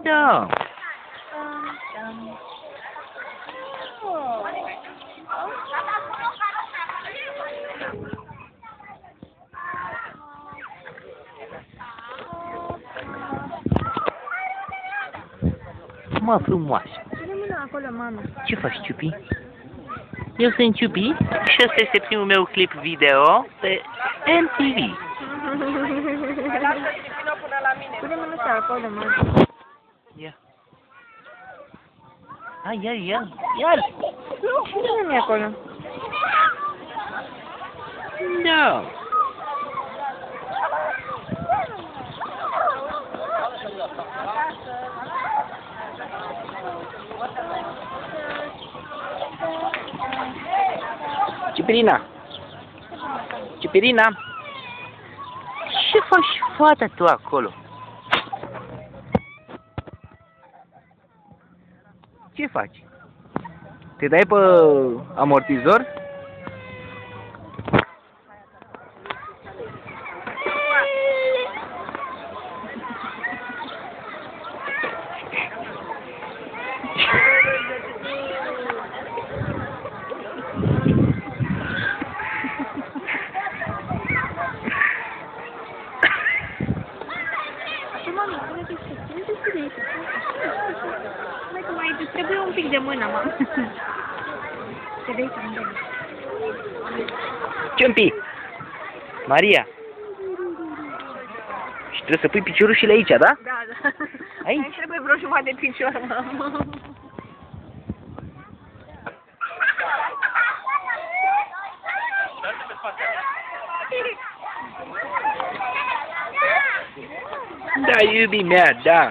Da. Mă, frumoasă. Pune mâna acolo, mama. Ce faci, Ciupi? Eu sunt Ciupi și ăsta este primul meu clip video pe MTV. Pune mâna acolo, mama. Ia. Hai, ia. Pune-mi acolo. Da. Ciupirina! Ciupirina! Ce faci, fata, tu acolo? Ce faci? Te dai pe amortizor? Mai trebuie un pic de mână, mama. Te vei să-mi Ciumpi! Maria! Și trebuie să pui piciorușile aici, da? Da. Aici? Mai trebuie vreo jumătate de picior, mama. Da, iubi mea, da.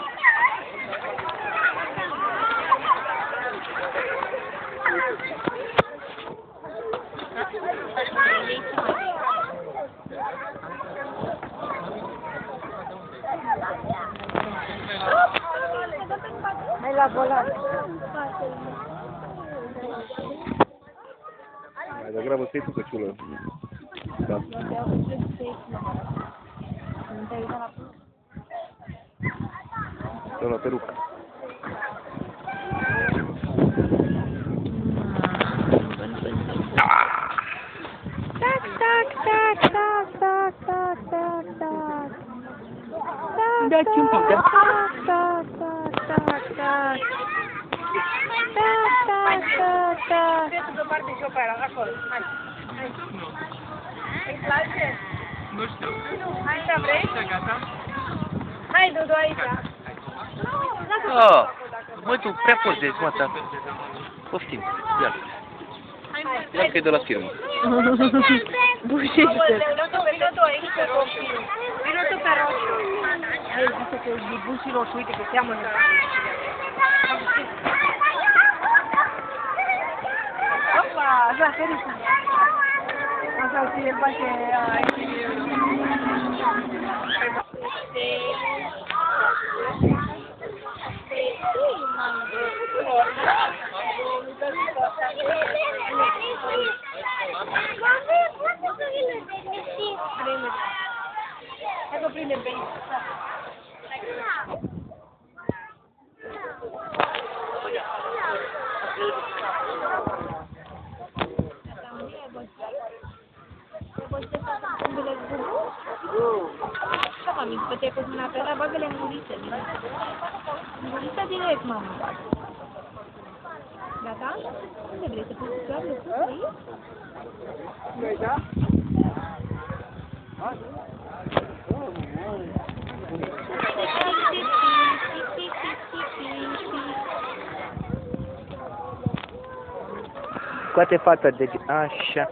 Hai la volan. Mai degrabă să-i tu căciulă. Da. Să la perucă. Da, Ciumpi, da. Deoparte și pe aia, acolo. Hai. Îi place? Nu știu. Aici vrei? Gata? Hai, Dudu, aici. Oh, mă, tu prea pozezi, mă, ta. Poftim, ia. Ia că e de la firmă. Bușește. Vino tu aici pe roșu. Vino tu pe roșu. El zice că e bun și roșu, uite că seamănă. Opa, așa, ferită. Așa, și el face aici. Hai că prindem pe aici. Așa, mami, după ce ai pus mâna pe ăla, bagă-le în guriță. În guriță direct, mama. Gata? Unde vrei să pui picioarele? Pus aici? Vrei, da? Scoate fata de... Așa.